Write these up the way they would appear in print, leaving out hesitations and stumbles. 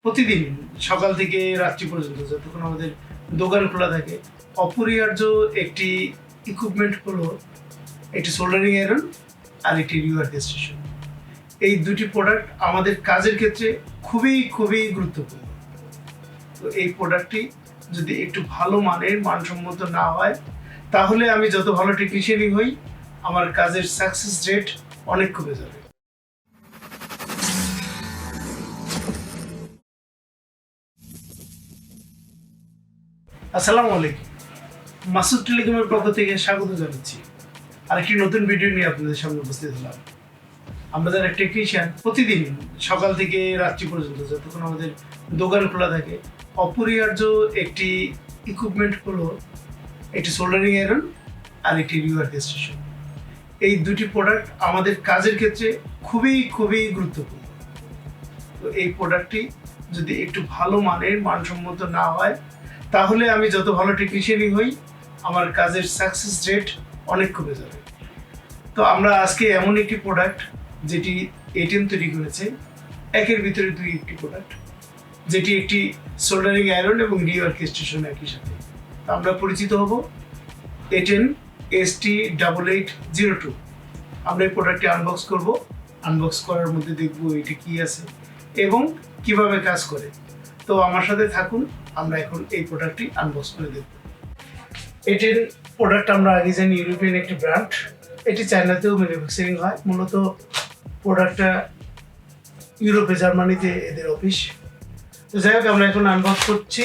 প্রতিদিন সকাল থেকে রাত্রি পর্যন্ত যতক্ষণ আমাদের দোকান খোলা থাকে অপরিহার্য একটি ইকুইপমেন্ট হলো একটি সোল্ডারিং আয়রন আর একটি রিওয়ার্ক স্টেশন। এই দুটি প্রোডাক্ট আমাদের কাজের ক্ষেত্রে খুবই গুরুত্বপূর্ণ। তো এই প্রোডাক্টটি যদি একটু ভালো মানের মানসম্মত না হয় তাহলে আমি যত ভালো টেকনিশিয়ানই হই আমার কাজের সাকসেস রেট অনেক কমে যাবে। আসসালামু আলাইকুম, মাসুদ টেলিকমের পক্ষ থেকে স্বাগত জানাচ্ছি। আরেকটি নতুন ভিডিও নিয়ে আপনাদের সামনে উপস্থিত হলাম। আমরা যারা টেকনিশিয়ান প্রতিদিন সকাল থেকে রাত্রি পর্যন্ত যতক্ষণ আমাদের দোকান খোলা থাকে অপরিহার্য একটি ইকুইপমেন্ট হলো একটি সোল্ডারিং আয়রন আর একটি রিওয়ার্ক স্টেশন। এই দুটি প্রোডাক্ট আমাদের কাজের ক্ষেত্রে খুবই গুরুত্বপূর্ণ। তো এই প্রোডাক্টটি যদি একটু ভালো মানের মানসম্মত না হয় তাহলে আমি যত ভালো টেকনিশিয়ানই হই আমার কাজের সাকসেস রেট অনেক কমে যাবে। তো আমরা আজকে এমন একটি প্রোডাক্ট যেটি ATTEN তৈরি করেছে, একের ভিতরে দুই একটি প্রোডাক্ট, যেটি একটি সোল্ডারিং আয়রন এবং রিওয়ার্ক স্টেশন একই সাথে। তো আমরা পরিচিত হব ATTEN ST-8802। আমরা এই প্রোডাক্টটি আনবক্স করব। আনবক্স করার মধ্যে দেখব এটি কি আছে এবং কিভাবে কাজ করে। তো আমার সাথে থাকুন, আমরা এখন এই প্রোডাক্টটি আনবক্স করে দেখব। ATTEN প্রোডাক্ট আমরা আগে জানি ইউরোপিয়ান একটি ব্র্যান্ড, এটি চায়নাতেও ম্যানুফ্যাকচারিং হয়। মূলত প্রোডাক্টটা ইউরোপে, জার্মানিতে এদের অফিস। তো যাই হোক, আমরা এখন আনবক্স করছি।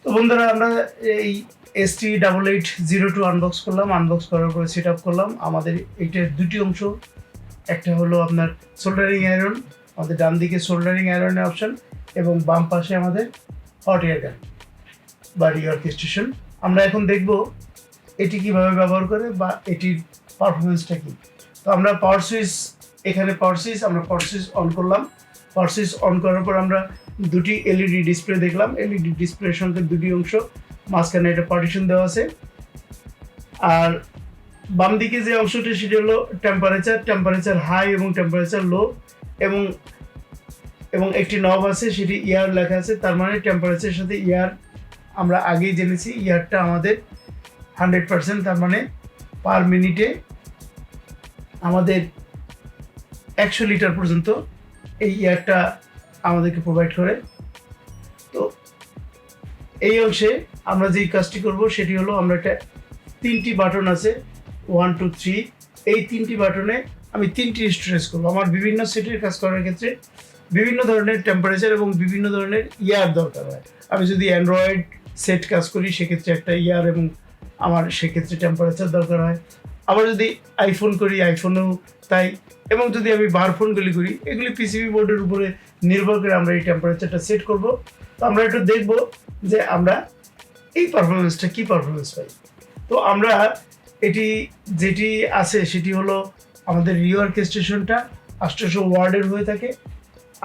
তো বন্ধুরা, আমরা এই ST-8802 আনবক্স করলাম। আনবক্স করার পরে সেট আপ করলাম। আমাদের এইটার দুটি অংশ, একটা হলো আপনার সোল্ডারিং আয়রন, আমাদের ডান দিকে সোল্ডারিং আয়রনের অপশন এবং বাম পাশে আমাদের হট এয়ার গান বা রিওয়ার্ক স্টেশন। আমরা এখন দেখব এটি কিভাবে ব্যবহার করে বা এটির পারফরমেন্সটা কি। তো আমরা পাওয়ার সুইচ, এখানে পাওয়ার সুইচ, আমরা পাওয়ার সুইচ অন করলাম। পাওয়ার সুইচ অন করার পর আমরা দুটি LED ডিসপ্লে দেখলাম। LED ডিসপ্লের সঙ্গে দুটি অংশ, মাঝখানে একটা পার্টিশন দেওয়া আছে। আর বাম দিকে যে অংশটি সেটি হলো টেম্পারেচার হাই এবং টেম্পারেচার লো, এবং একটি নব আছে, সেটি ইয়ার লেখা আছে। তার মানে টেম্পারেচারের সাথে ইয়ার আমরা আগেই জেনেছি, ইয়ারটা আমাদের 100%, তার মানে পার মিনিটে আমাদের 100 লিটার পর্যন্ত এই ইয়ারটা আমাদেরকে প্রোভাইড করে। তো এই অংশে আমরা যেই কাজটি করব সেটি হলো, আমরা একটা 3টি বাটন আছে, 1 2 3, এই 3টি বাটনে আমি 3টি স্টোরেজ করবো। আমার বিভিন্ন সেটের কাজ করার ক্ষেত্রে বিভিন্ন ধরনের টেম্পারেচার এবং বিভিন্ন ধরনের ইয়ার দরকার হয়। আমি যদি অ্যান্ড্রয়েড সেট কাজ করি সেক্ষেত্রে একটা ইয়ার এবং আমার সেক্ষেত্রে টেম্পারেচার দরকার হয়। আবার যদি আইফোন করি আইফোনেও তাই, এবং যদি আমি বার ফোনগুলি করি, এগুলি পিসিবি বোর্ডের উপরে নির্ভর করে আমরা এই টেম্পারেচারটা সেট করব। তো আমরা একটু দেখব যে আমরা এই পারফরমেন্সটা কী পারফরমেন্স পাই। তো আমরা এটি যেটি আছে সেটি হলো আমাদের রিওয়ার্ক স্টেশনটা 800 ওয়ার্ডের হয়ে থাকে,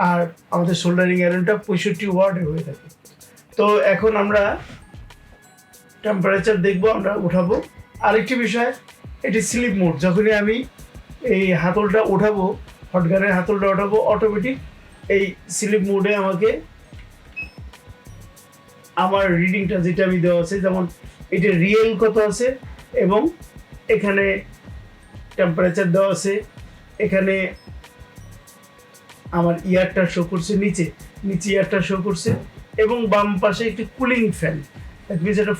আর আমাদের সোল্ডারিং আয়রনটা 65 ওয়ার্ডের হয়ে থাকে। তো এখন আমরা টেম্পারেচার দেখব, আমরা উঠাবো। আরেকটি বিষয়, এটি স্লিপ মোড। যখনই আমি এই হাতলটা উঠাবো, হটগানের হাতলটা উঠাবো, অটোমেটিক এই স্লিপ মোডে আমাকে আমার রিডিংটা যেটা আমি দেওয়া আছে, যেমন এটা রিয়েল কত আছে এবং এখানে টেম্পারেচার দেওয়া আছে, এখানে আমার ইয়ারটা শো করছে, নিচে ইয়ারটা শো করছে এবং বাম পাশে একটি কুলিং ফ্যান, দ্যাট মিনস একটা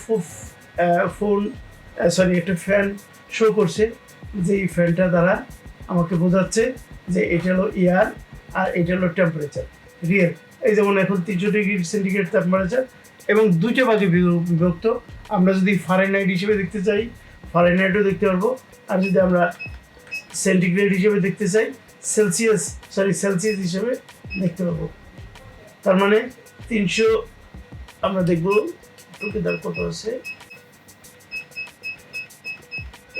একটা ফ্যান শো করছে, যে এই ফ্যানটা দ্বারা আমাকে বোঝাচ্ছে যে এটা হলো ইয়ার আর এটা হলো টেম্পারেচার রিয়েল। এই যেমন এখন 300°C টেম্পারেচার এবং দুইটা ভাগে বিভক্ত। আমরা যদি ফারেনহাইট হিসেবে দেখতে চাই ফারেনহাইটও দেখতে পারবো, আর যদি আমরা সেন্টিগ্রেড হিসেবে দেখতে চাই সেলসিয়াস হিসেবে দেখতে পাবো। তার মানে 300 আমরা দেখবো টুকেদার কত আছে।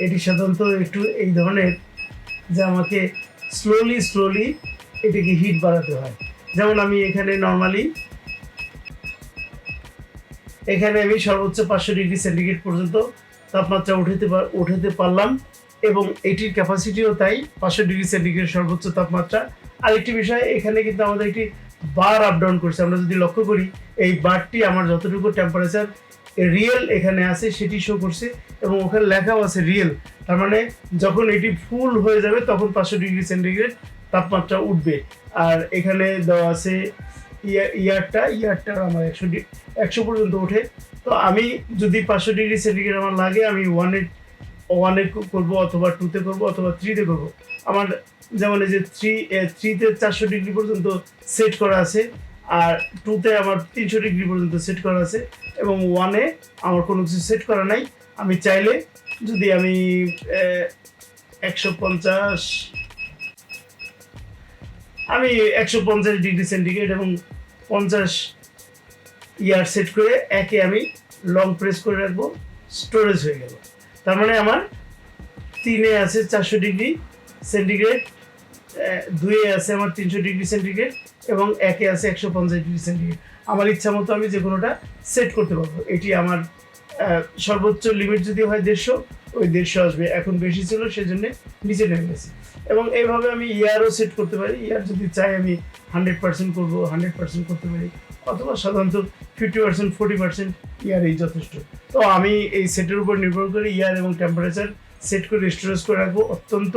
এটি সাধারণত একটু এই ধরনের যে আমাকে স্লোলি এটাকে হিট বাড়াতে হয়। যেমন আমি এখানে নর্মালি আমি সর্বোচ্চ 500°C পর্যন্ত তাপমাত্রা উঠাতে পারলাম এবং এটির ক্যাপাসিটিও তাই 500°C সর্বোচ্চ তাপমাত্রা। আরেকটি বিষয়, এখানে কিন্তু আমাদের একটি বার আপ ডাউন করছে। আমরা যদি লক্ষ্য করি এই বারটি আমার যতটুকু টেম্পারেচার রিয়েল এখানে আছে সেটি শো করছে এবং ওখানে লেখাও আছে রিয়েল। তার মানে যখন এটি ফুল হয়ে যাবে তখন 500°C তাপমাত্রা উঠবে। আর এখানে দেওয়া আছে ইয়ারটা আমার 100 পর্যন্ত ওঠে। তো আমি যদি 500°C আমার লাগে, আমি 1-এ করবো অথবা 2-তে করবো অথবা 3-তে করবো। আমার যেমন এই যে 3-তে 400° পর্যন্ত সেট করা আছে, আর 2-তে আমার 300° পর্যন্ত সেট করা আছে এবং 1-এ আমার কোনো কিছু সেট করা নাই। আমি চাইলে যদি আমি 150°C এবং 50 ইয়ার সেট করে একে আমি লং প্রেস করে রাখবো, স্টোরেজ হয়ে গেল। তার মানে আমার 3-এ আছে 400°C, 2-এ আছে আমার 300°C এবং 1-এ আছে 150°C। আমার ইচ্ছা মতো আমি যে কোনোটা সেট করতে পারবো। এটি আমার সর্বোচ্চ লিমিট যদি হয় 150, ওই 150 আসবে। এখন বেশি ছিল সেজন্য নিচে নেমে গেছে। এবং এইভাবে আমি ইয়ারও সেট করতে পারি। ইয়ার যদি চাই আমি 100% করবো, 100% করতে পারি, অথবা সাধারণত 50%, 40% ইয়ারই যথেষ্ট। তো আমি এই সেটের উপর নির্ভর করে ইয়ার এবং টেম্পারেচার সেট করে স্টোরেজ করে রাখবো। অত্যন্ত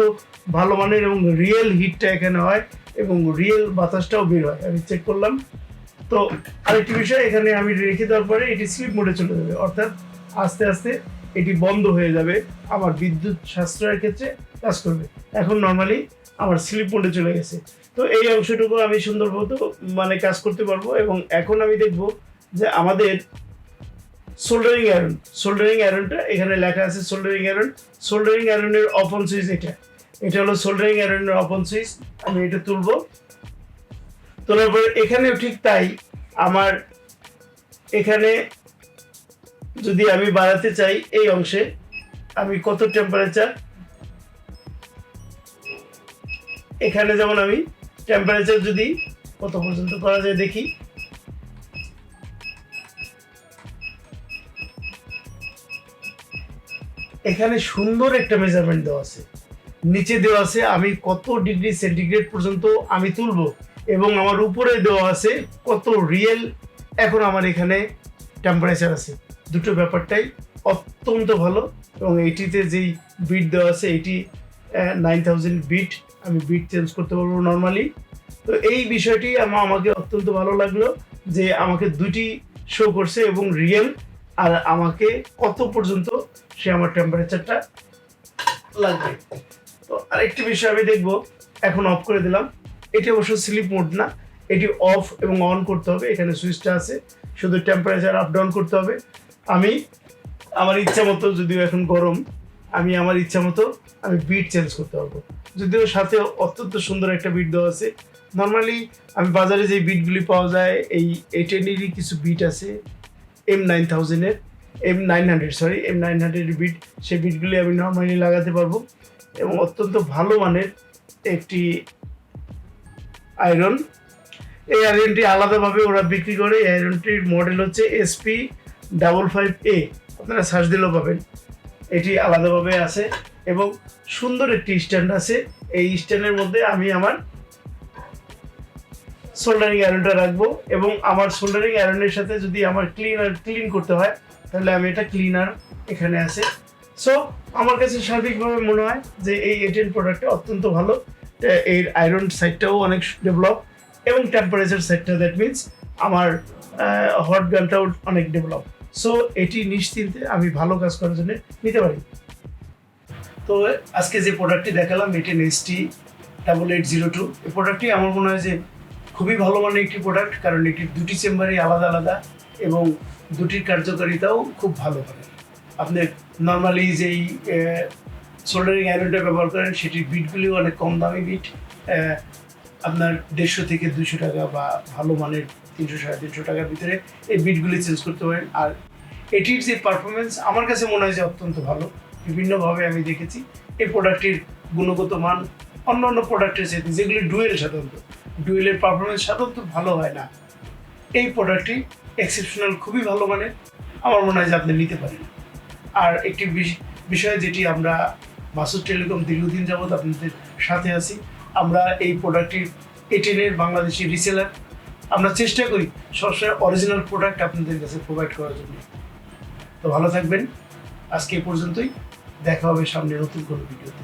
ভালো মানের এবং রিয়েল হিটটা এখানে হয় এবং রিয়েল বাতাসটাও বের হয়। আমি চেক করলাম। তো আরেকটি বিষয়, এখানে আমি রেখে দেওয়ার পরে এটি স্লিপ মোডে চলে যাবে, অর্থাৎ আস্তে আস্তে এটি বন্ধ হয়ে যাবে, আমার বিদ্যুৎ সাশ্রয়ের ক্ষেত্রে কাজ করবে। এখন নর্মালি আমার স্লিপ মোডে চলে গেছে। তো এই অংশটুকু আমি সুন্দরভাবে কাজ করতে পারবো। এবং এখন আমি দেখব যে আমাদের সোল্ডারিং আয়রনটা এখানে লেখা আছে সোল্ডারিং আয়রনের অফ অন সুইচ, এটা হলো সোল্ডারিং আয়রনের অফ অন সুইচ। আমি এটা তুলবো, তোলার পরে এখানেও ঠিক তাই, আমার এখানে যদি আমি বাড়াতে চাই এই অংশে আমি কত টেম্পারেচার, এখানে যেমন আমি টেম্পারেচার যদি কত পর্যন্ত করা যায় দেখি। এখানে সুন্দর একটা মেজারমেন্ট দেওয়া আছে, নিচে দেওয়া আছে আমি কত ডিগ্রি সেন্টিগ্রেড পর্যন্ত আমি তুলবো এবং আমার উপরে দেওয়া আছে কত রিয়েল এখন আমার এখানে টেম্পারেচার আছে। দুটো ব্যাপারটাই অত্যন্ত ভালো। এবং এইটিতে যেই বিট দেওয়া আছে এটি 9000 বিট, আমি বিট চেঞ্জ করতে পারবো নর্মালি। তো এই বিষয়টি আমাকে অত্যন্ত ভালো লাগলো যে আমাকে দুটি শো করছে এবং রিয়েল, আর আমাকে কত পর্যন্ত সে আমার টেম্পারেচারটা লাগবে। তো আরেকটি বিষয় আমি দেখবো, এখন অফ করে দিলাম। এটি অবশ্য স্লিপ মোড না, এটি অফ এবং অন করতে হবে। এখানে সুইচটা আছে, শুধু টেম্পারেচার আপ ডাউন করতে হবে। আমি আমার ইচ্ছা মতো, যদিও এখন গরম, আমি আমার ইচ্ছা মতো আমি বিট চেঞ্জ করতে পারবো। যদিও সাথে অত্যন্ত সুন্দর একটা বিট দেওয়া আছে। নর্মালি আমি বাজারে যে বিটগুলি পাওয়া যায়, এই ATTEN-এরই কিছু বিট আছে, M900 বিট, সেই বিটগুলি আমি নর্মালি লাগাতে পারবো। এবং অত্যন্ত ভালো মানের একটি আয়রন। এই আয়রনটি আলাদাভাবে ওরা বিক্রি করে। এই আয়রনটির মডেল হচ্ছে SP-55A, আপনারা সার্চ দিলেও পাবেন। এটি আলাদাভাবে আছে এবং সুন্দর একটি স্ট্যান্ড আছে। এই স্ট্যান্ডের মধ্যে আমি আমার সোল্ডারিং আয়রনটা রাখবো এবং আমার সোল্ডারিং আয়রনের সাথে যদি আমার ক্লিন করতে হয় তাহলে আমি এটা ক্লিনার এখানে আছে। সো আমার কাছে সার্বিকভাবে মনে হয় যে এই ATTEN প্রোডাক্টটা অত্যন্ত ভালো। এর আয়রন সাইডটাও অনেক ডেভেলপ এবং টেম্পারেচার সাইডটা, দ্যাট মিনস আমার হট গানটাও অনেক ডেভেলপ। সো এটি নিশ্চিন্তে আমি ভালো কাজ করার জন্য নিতে পারি। তো আজকে যে প্রোডাক্টটি দেখালাম ATTEN ST-8802, এই প্রোডাক্টটি আমার মনে হয় যে খুবই ভালো মানের একটি প্রোডাক্ট, কারণ এটির দুটি চেম্বারই আলাদা আলাদা এবং দুটির কার্যকারিতাও খুব ভালো হয়। আপনি নর্মালি যেই সোল্ডারিং আয়রনটা ব্যবহার করেন সেটির বিটগুলিও অনেক কম দামি বিট, আপনার 150 থেকে 200 টাকা বা ভালো মানের 300-350 টাকার ভিতরে এই বিটগুলি চেঞ্জ করতে পারেন। আর এটির যে পারফরমেন্স আমার কাছে মনে হয় যে অত্যন্ত ভালো। বিভিন্নভাবে আমি দেখেছি এই প্রোডাক্টটির গুণগত মান অন্য প্রোডাক্টের সাথে, যেগুলি ডুয়েলের পারফরমেন্স সাধারণত ভালো হয় না, এই প্রোডাক্টটি এক্সেপশনাল, খুবই ভালো মানের। আমার মনে হয় যে আপনি নিতে পারেন। আর একটি বিষয় যেটি আমরা মাসুদ টেলিকম দীর্ঘদিন যাবৎ আপনাদের সাথে আছি, আমরা এই প্রোডাক্টটির ATTEN বাংলাদেশি রিসেলার। আমরা চেষ্টা করি সবসময় অরিজিনাল প্রোডাক্ট আপনাদের কাছে প্রোভাইড করার জন্য। তো ভালো থাকবেন, আজকে এই পর্যন্তই, দেখা হবে সামনে নতুন কোনো ভিডিওতে।